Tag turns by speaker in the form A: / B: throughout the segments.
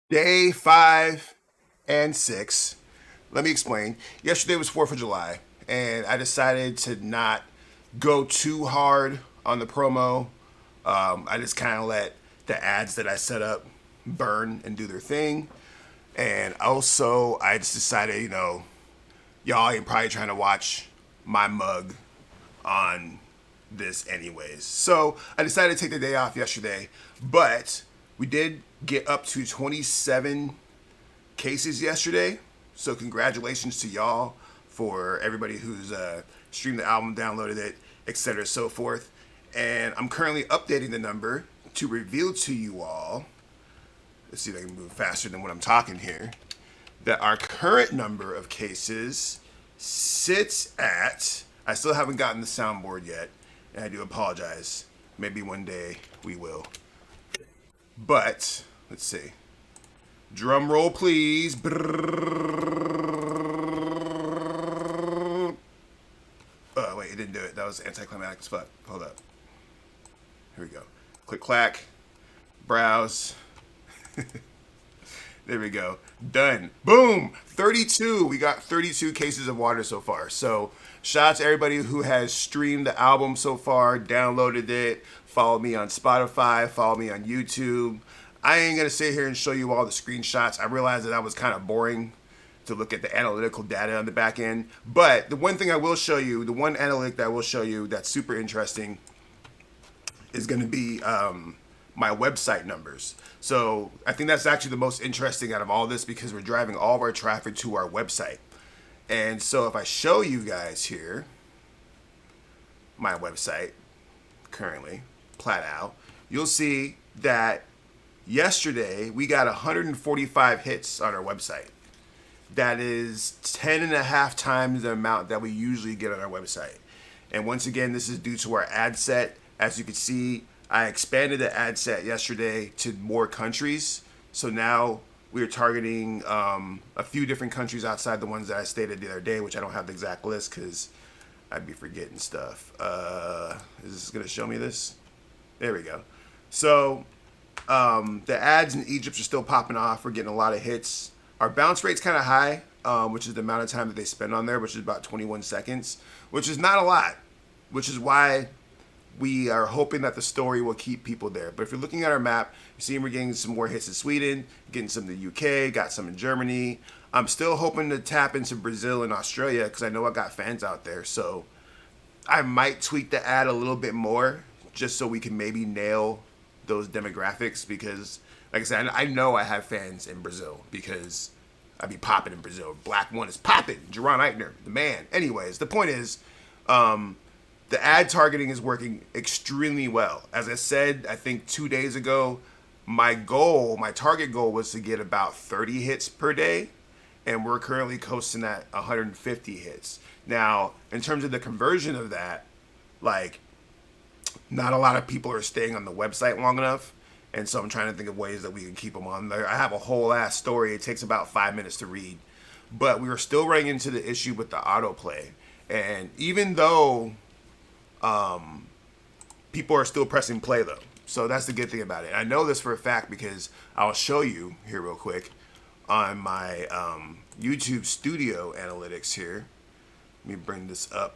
A: Day 5 and 6. Let me explain. Yesterday was 4th of July, and I decided to not go too hard on the promo. I just kind of let the ads that I set up burn and do their thing. And also, I just decided, y'all ain't probably trying to watch my mug on this anyways. So I decided to take the day off yesterday, but we did get up to 27 cases yesterday. So congratulations to y'all for everybody who's streamed the album, downloaded it, etc. so forth. And I'm currently updating the number to reveal to you all. Let's see if I can move faster than what I'm talking here. That our current number of cases sits at. I still haven't gotten the soundboard yet, and I do apologize. Maybe one day we will. But let's see. Drum roll, please. Oh, wait, it didn't do it. That was anticlimactic as fuck. Hold up. Here we go. Click, clack. Browse. There we go. Done. Boom. 32. We got 32 cases of water so far. So shout out to everybody who has streamed the album so far, downloaded it, followed me on Spotify, followed me on YouTube. I ain't going to sit here and show you all the screenshots. I realized that was kind of boring to look at the analytical data on the back end. But the one thing I will show you, the one analytic that I will show you that's super interesting is going to be my website numbers. So I think that's actually the most interesting out of all this because we're driving all of our traffic to our website. And so if I show you guys here my website currently, plat out, you'll see that yesterday we got 145 hits on our website. That is 10 and a half times the amount that we usually get on our website. And once again, this is due to our ad set. As you can see, I expanded the ad set yesterday to more countries. So now we're targeting a few different countries outside the ones that I stated the other day, which I don't have the exact list because I'd be forgetting stuff. Is this going to show me this? There we go. So the ads in Egypt are still popping off. We're getting a lot of hits. Our bounce rate's kind of high, which is the amount of time that they spend on there, which is about 21 seconds, which is not a lot, which is why we are hoping that the story will keep people there. But if you're looking at our map, you see we're getting some more hits in Sweden, getting some in the UK, got some in Germany. I'm still hoping to tap into Brazil and Australia because I know I got fans out there. So I might tweak the ad a little bit more just so we can maybe nail those demographics because, like I said, I know I have fans in Brazil because I be popping in Brazil. Black One is popping. Jaron Ikner, the man. Anyways, the point is, the ad targeting is working extremely well. As I said, I think 2 days ago, my target goal was to get about 30 hits per day, and we're currently coasting at 150 hits. Now, in terms of the conversion of that, like, not a lot of people are staying on the website long enough. And so I'm trying to think of ways that we can keep them on there. I have a whole ass story. It takes about 5 minutes to read. But we were still running into the issue with the autoplay. And even though people are still pressing play, though. So that's the good thing about it. I know this for a fact because I'll show you here real quick on my YouTube studio analytics here. Let me bring this up.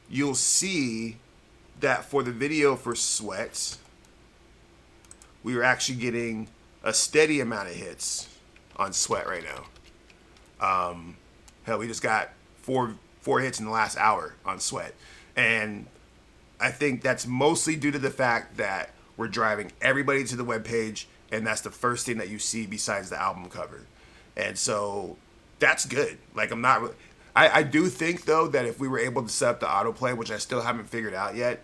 A: You'll see that for the video for Sweats, we were actually getting a steady amount of hits on Sweat right now. Hell, we just got four hits in the last hour on Sweat. And I think that's mostly due to the fact that we're driving everybody to the webpage, and that's the first thing that you see besides the album cover. And so that's good. Like, I do think, though, that if we were able to set up the autoplay, which I still haven't figured out yet,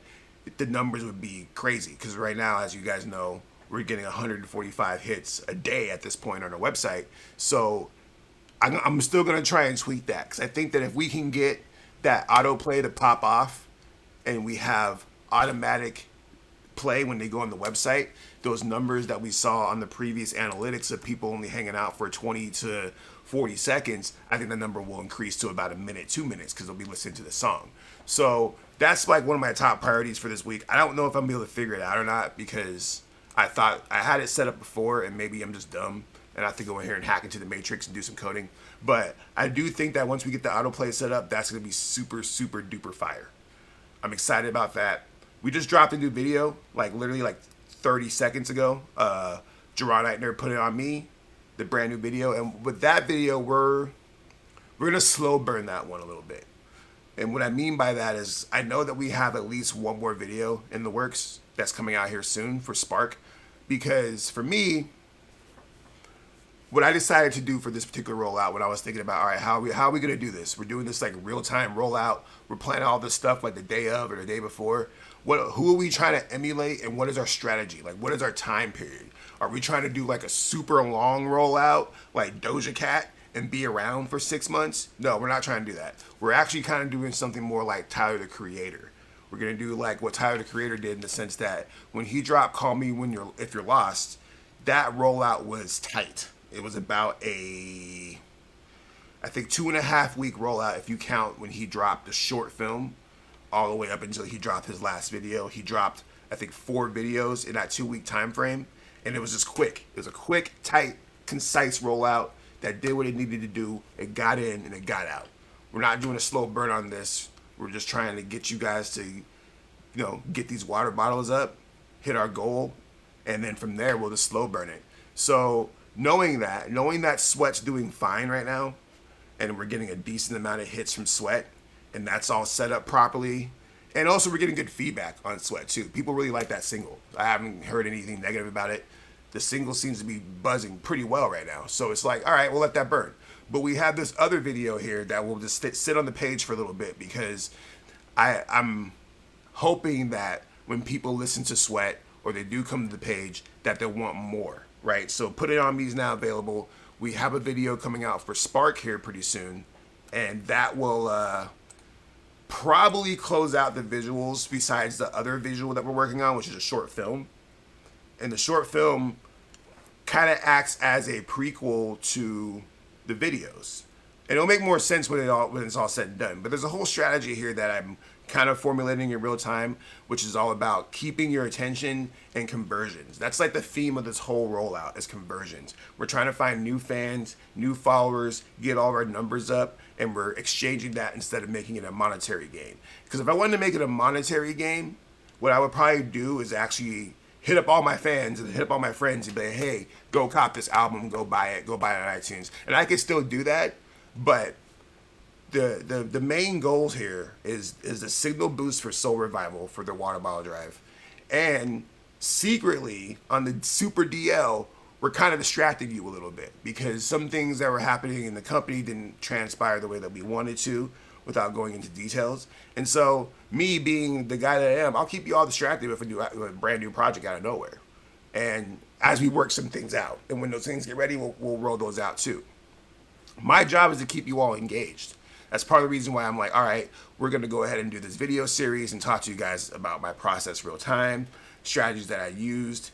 A: the numbers would be crazy. Because right now, as you guys know, we're getting 145 hits a day at this point on our website. So I'm still going to try and tweak that. Because I think that if we can get that autoplay to pop off and we have automatic play when they go on the website, those numbers that we saw on the previous analytics of people only hanging out for 20 to 40 seconds, I think the number will increase to about a minute, 2 minutes, because they'll be listening to the song. So that's like one of my top priorities for this week. I don't know if I'm able to figure it out or not because I thought I had it set up before, and maybe I'm just dumb and I have to go in here and hack into the matrix and do some coding. But I do think that once we get the autoplay set up, that's going to be super, super duper fire. I'm excited about that. We just dropped a new video, like literally like 30 seconds ago. Jaron Ikner put it on me, the brand new video. And with that video, we're going to slow burn that one a little bit. And what I mean by that is I know that we have at least one more video in the works that's coming out here soon for Spark. Because for me, what I decided to do for this particular rollout, when I was thinking about, all right, how are we going to do this? We're doing this like real-time rollout. We're planning all this stuff like the day of or the day before. Who are we trying to emulate, and what is our strategy? Like, what is our time period? Are we trying to do like a super long rollout like Doja Cat and be around for 6 months? No, we're not trying to do that. We're actually kind of doing something more like Tyler, the Creator. We're going to do like what Tyler, the Creator did in the sense that when he dropped Call Me If You're Lost, that rollout was tight. It was about I think 2.5 week rollout if you count when he dropped the short film all the way up until he dropped his last video. He dropped, I think, 4 videos in that 2-week time frame, and it was just quick. It was a quick, tight, concise rollout that did what it needed to do. It got in and it got out. We're not doing a slow burn on this. We're just trying to get you guys to, get these water bottles up, hit our goal, and then from there we'll just slow burn it. So knowing that Sweat's doing fine right now, and we're getting a decent amount of hits from Sweat, and that's all set up properly, and also we're getting good feedback on Sweat too. People really like that single. I haven't heard anything negative about it. The single seems to be buzzing pretty well right now, so it's like, all right, we'll let that burn. But we have this other video here that will just sit on the page for a little bit, because I'm hoping that when people listen to Sweat or they do come to the page, that they'll want more. Right, so Put It On Me is now available. We have a video coming out for Spark here pretty soon, and that will probably close out the visuals besides the other visual that we're working on, which is a short film. And the short film kind of acts as a prequel to the videos. And it'll make more sense when it's all said and done. But there's a whole strategy here that I'm kind of formulating in real time, which is all about keeping your attention and conversions. That's like the theme of this whole rollout, is conversions. We're trying to find new fans, new followers, get all of our numbers up, and we're exchanging that instead of making it a monetary game. Because if I wanted to make it a monetary game, what I would probably do is actually hit up all my fans and hit up all my friends and be like, hey, go cop this album, go buy it on iTunes. And I could still do that, but the main goals here is a signal boost for Soul Revival for their water bottle drive. And secretly on the Super DL, we're kind of distracting you a little bit because some things that were happening in the company didn't transpire the way that we wanted to without going into details. And so me being the guy that I am, I'll keep you all distracted with a brand new project out of nowhere. And as we work some things out, and when those things get ready, we'll roll those out too. My job is to keep you all engaged. That's part of the reason why I'm like, all right, we're going to go ahead and do this video series and talk to you guys about my process real time, strategies that I used.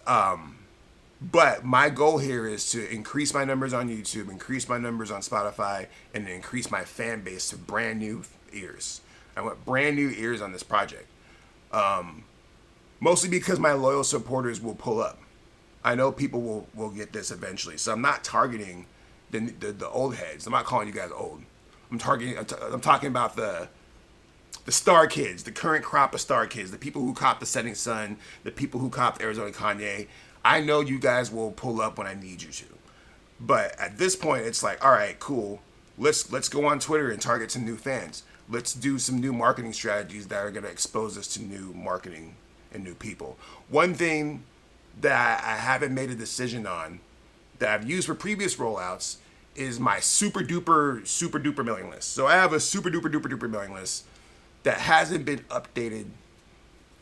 A: But my goal here is to increase my numbers on YouTube, increase my numbers on Spotify, and increase my fan base to brand new ears. I want brand new ears on this project. Mostly because my loyal supporters will pull up. I know people will get this eventually. So I'm not targeting the old heads. I'm not calling you guys old. I'm talking about the star kids, the current crop of star kids, the people who cop the Setting Sun, the people who cop Arizona Kanye. I know you guys will pull up when I need you to. But at this point, it's like, all right, cool. Let's go on Twitter and target some new fans. Let's do some new marketing strategies that are going to expose us to new marketing and new people. One thing that I haven't made a decision on that I've used for previous rollouts is my super duper mailing list. So I have a super duper mailing list that hasn't been updated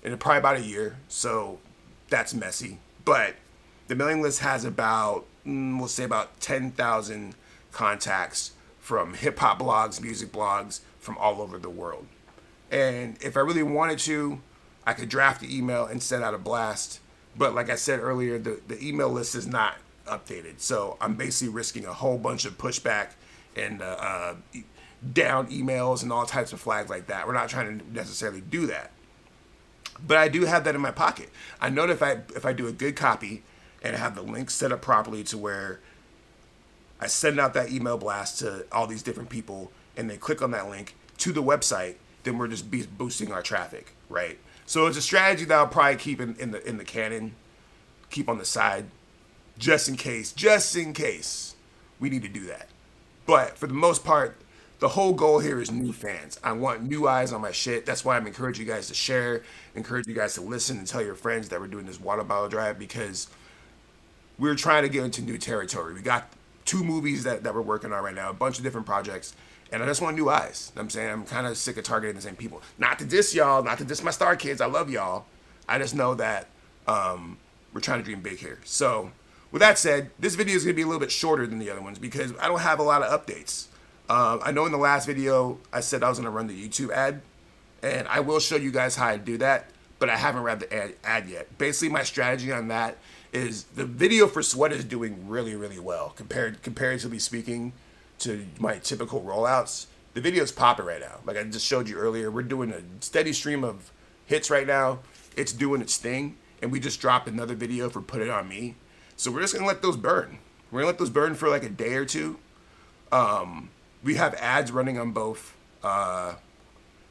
A: in probably about a year. So that's messy. But the mailing list has about, we'll say about 10,000 contacts from hip hop blogs, music blogs from all over the world. And if I really wanted to, I could draft the email and send out a blast. But like I said earlier, the email list is not updated. So I'm basically risking a whole bunch of pushback and down emails and all types of flags like that. We're not trying to necessarily do that. But I do have that in my pocket. I know that if I do a good copy and I have the link set up properly to where I send out that email blast to all these different people and they click on that link to the website, then we're just boosting our traffic, right? So it's a strategy that I'll probably keep in the canon, keep on the side, just in case we need to do that. But for the most part, the whole goal here is new fans. I want new eyes on my shit. That's why I'm encouraging you guys to share, encourage you guys to listen and tell your friends that we're doing this water bottle drive, because we're trying to get into new territory. We got 2 movies that we're working on right now, a bunch of different projects, and I just want new eyes. You know what I'm saying? I'm kind of sick of targeting the same people. Not to diss y'all, not to diss my star kids. I love y'all. I just know that we're trying to dream big here. So with that said, this video is going to be a little bit shorter than the other ones because I don't have a lot of updates. I know in the last video I said I was going to run the YouTube ad, and I will show you guys how I do that, but I haven't ran the ad yet. Basically, my strategy on that is the video for Sweat is doing really, really well comparatively speaking to my typical rollouts. The video's popping right now. Like I just showed you earlier, we're doing a steady stream of hits right now. It's doing its thing, and we just dropped another video for Put It On Me. So we're just gonna let those burn. We're gonna let those burn for like a day or two. We have ads running on both the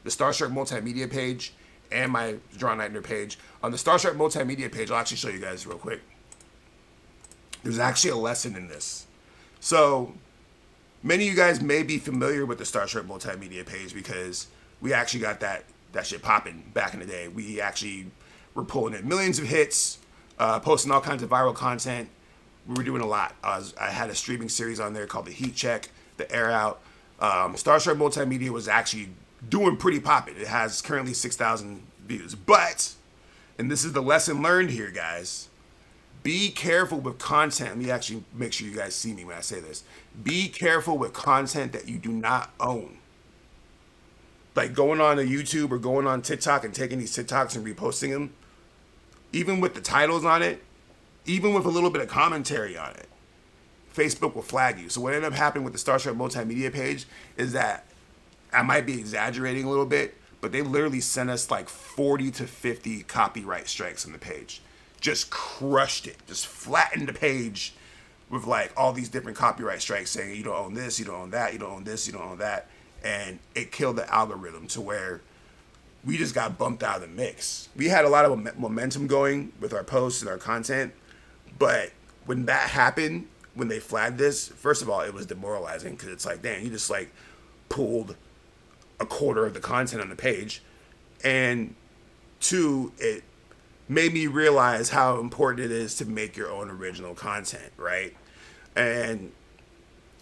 A: Starstruck Multimedia page and my Jaron Ikner page. On the Starstruck Multimedia page, I'll actually show you guys real quick. There's actually a lesson in this. So many of you guys may be familiar with the Starstruck Multimedia page because we actually got that shit popping back in the day. We actually were pulling in millions of hits, posting all kinds of viral content. We were doing a lot. I had a streaming series on there called The Heat Check, The Air Out. Starstruck Multimedia was actually doing pretty popping. It has currently 6,000 views. But, and this is the lesson learned here, guys, be careful with content. Let me actually make sure you guys see me when I say this. Be careful with content that you do not own. Like going on to YouTube or going on TikTok and taking these TikToks and reposting them, even with the titles on it, even with a little bit of commentary on it, Facebook will flag you. So what ended up happening with the Starstruck Multimedia page is that I might be exaggerating a little bit, but they literally sent us like 40 to 50 copyright strikes on the page. Just crushed it. Just flattened the page with like all these different copyright strikes saying you don't own this, you don't own that, you don't own this, you don't own that. And it killed the algorithm to where we just got bumped out of the mix. We had a lot of momentum going with our posts and our content, but when that happened, when they flagged this, first of all, it was demoralizing because it's like, damn, you just like pulled a quarter of the content on the page. And 2, it made me realize how important it is to make your own original content, right? And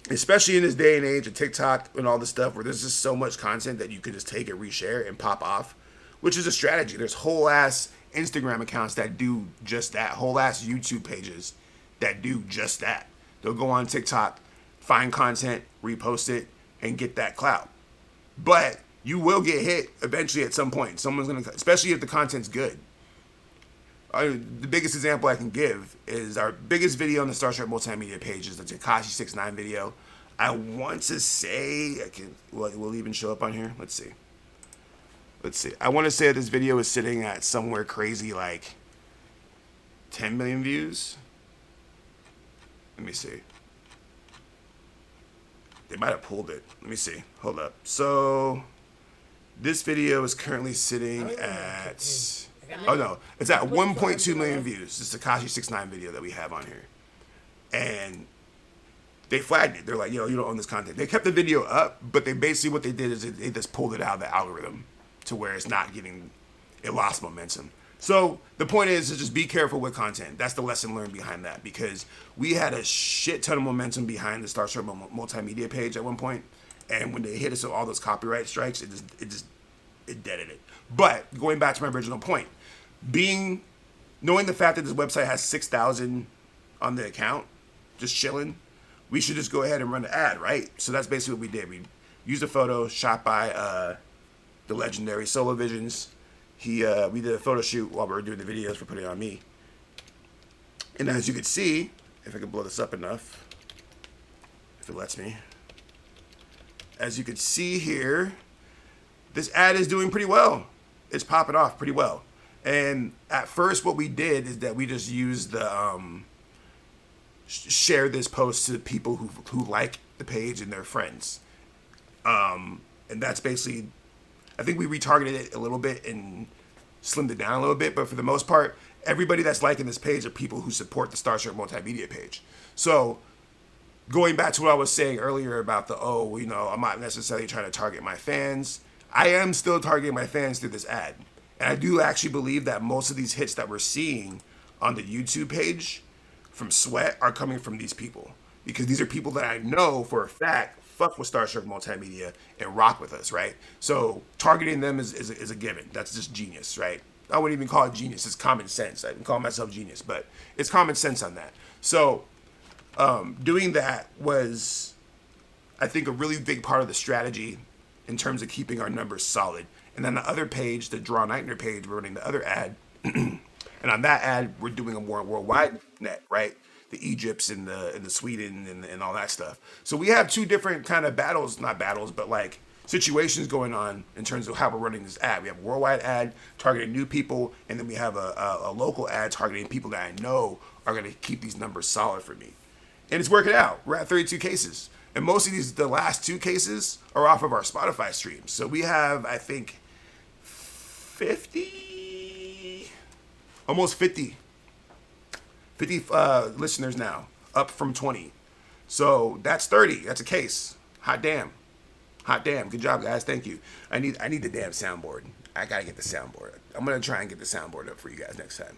A: especially in this day and age of TikTok and all this stuff where there's just so much content that you can just take and reshare and pop off, which is a strategy. There's whole ass Instagram accounts that do just that, whole ass YouTube pages that do just that. They'll go on TikTok, find content, repost it, and get that clout. But you will get hit eventually at some point. Someone's gonna, especially if the content's good. The biggest example I can give is our biggest video on the Starstruck Multimedia page is the Tekashi 6ix9ine video. I want to say, will even show up on here? Let's see. I want to say this video is sitting at somewhere crazy like 10 million views. Let me see. They might have pulled it. Let me see. Hold up. So this video is currently sitting at, oh no, it's at 1.2 million views. This Tekashi 6ix9ine video that we have on here. And they flagged it. They're like, yo, you don't own this content. They kept the video up, but they basically, what they did is they just pulled it out of the algorithm to where it's not getting, it lost momentum. So the point is to just be careful with content. That's the lesson learned behind that, because we had a shit ton of momentum behind the Starstruck Multimedia page at one point, and when they hit us with all those copyright strikes, it deaded it. But going back to my original point, knowing the fact that this website has 6,000 on the account, just chilling, we should just go ahead and run the ad, right? So that's basically what we did. We used a photo shot by the legendary Solo Visions. We did a photo shoot while we were doing the videos for Put It On Me. And as you can see, if I can blow this up enough, if it lets me. As you can see here, this ad is doing pretty well. It's popping off pretty well. And at first, what we did is that we just used the share this post to people who like the page and their friends. And that's basically, I think we retargeted it a little bit and slimmed it down a little bit, but for the most part, everybody that's liking this page are people who support the Starstruck Multimedia page. So going back to what I was saying earlier about I'm not necessarily trying to target my fans. I am still targeting my fans through this ad. And I do actually believe that most of these hits that we're seeing on the YouTube page from Sweat are coming from these people. Because these are people that I know for a fact fuck with Starstruck Multimedia and rock with us, right? So targeting them is a given. That's just genius, right? I wouldn't even call it genius. It's common sense. I can call myself genius, but it's common sense on that. So doing that was, I think, a really big part of the strategy in terms of keeping our numbers solid. And then the other page, the Draw Ikner page, we're running the other ad. And on that ad, we're doing a more worldwide net, right? The Egypts and the Sweden and all that stuff. So we have two different kind of not battles, but like situations going on in terms of how we're running this ad. We have a worldwide ad targeting new people, and then we have a local ad targeting people that I know are going to keep these numbers solid for me. And it's working out. We're at 32 cases. And most of the last two cases are off of our Spotify streams. So we have, I think, 50 listeners now, up from 20. So that's 30. That's a case. Hot damn. Good job, guys. Thank you. I need the damn soundboard. I gotta get the soundboard. I'm gonna try and get the soundboard up for you guys next time.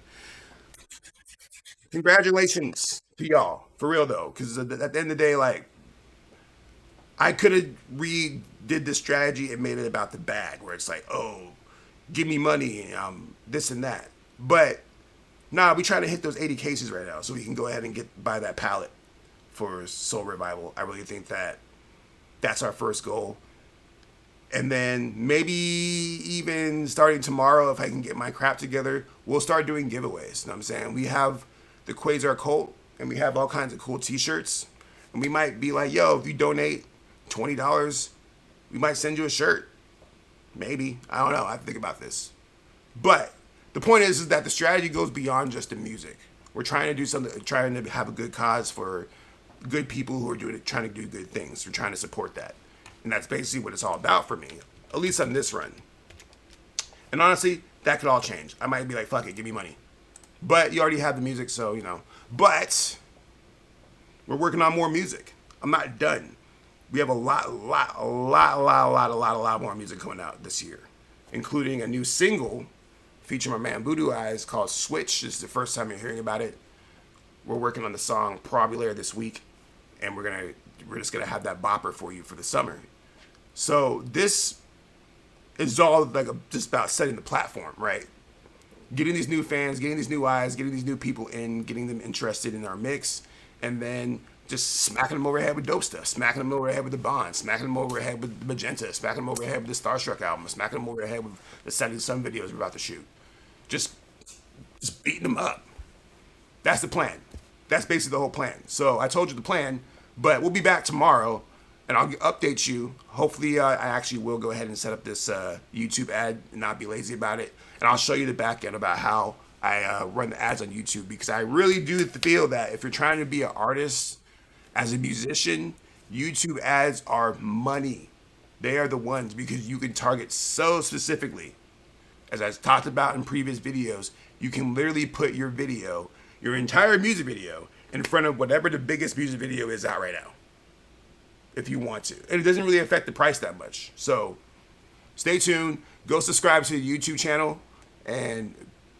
A: Congratulations to y'all, for real though, because at the end of the day, like, I could have redid the strategy and made it about the bag, where it's like, oh, give me money, this and that. But nah, we trying to hit those 80 cases right now, so we can go ahead and buy that pallet for Soul Revival. I really think that that's our first goal. And then maybe even starting tomorrow, if I can get my crap together, we'll start doing giveaways. You know what I'm saying? We have the Quasar Cult, and we have all kinds of cool t-shirts. And we might be like, yo, if you donate $20, we might send you a shirt. Maybe. I don't know. I have to think about this. But the point is that the strategy goes beyond just the music. We're trying to do something, trying to have a good cause for good people who are trying to do good things. We're trying to support that. And that's basically what it's all about for me, at least on this run. And honestly, that could all change. I might be like, fuck it, give me money. But you already have the music, so, But we're working on more music. I'm not done. We have a lot more music coming out this year, including a new single featuring my man Voodoo Eyes called Switch. This is the first time you're hearing about it. We're working on the song probably later this week, and we're just gonna have that bopper for you for the summer. So this is all like just about setting the platform, right? Getting these new fans, getting these new eyes, getting these new people in, getting them interested in our mix, and then just smacking them over the head with dope stuff, smacking them over the head with the Bond, smacking them over the head with the Magenta, smacking them over the head with the Starstruck album, smacking them over the head with the Setting Sun videos we're about to shoot. Just beating them up. That's the plan. That's basically the whole plan. So I told you the plan, but we'll be back tomorrow, and I'll update you. Hopefully, I actually will go ahead and set up this YouTube ad and not be lazy about it. And I'll show you the back end about how I run the ads on YouTube, because I really do feel that if you're trying to be an artist, as a musician, YouTube ads are money. They are the ones, because you can target so specifically. As I've talked about in previous videos, you can literally put your video, your entire music video, in front of whatever the biggest music video is out right now, if you want to. And it doesn't really affect the price that much. So stay tuned. Go subscribe to the YouTube channel,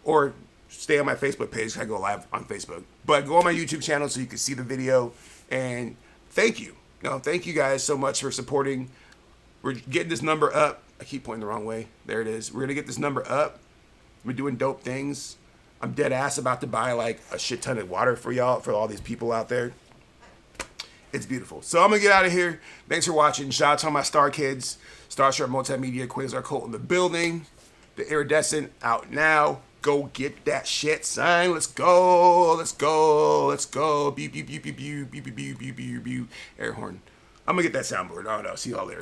A: or stay on my Facebook page. I go live on Facebook. But go on my YouTube channel so you can see the video. And thank you. Thank you guys so much for supporting. We're getting this number up. I keep pointing the wrong way. There it is. We're going to get this number up. We're doing dope things. I'm dead ass about to buy like a shit ton of water for y'all, for all these people out there. It's beautiful. So I'm going to get out of here. Thanks for watching. Shout out to all my star kids. Starstruck Multimedia, Quasar Cult in the building. The Iridescent out now. Go get that shit, son. Let's go. Let's go. Let's go. Beep, beep, beep, beep, beep, beep, beep, beep, beep, beep, beep. Air horn. I'm going to get that soundboard. I don't know. See y'all later.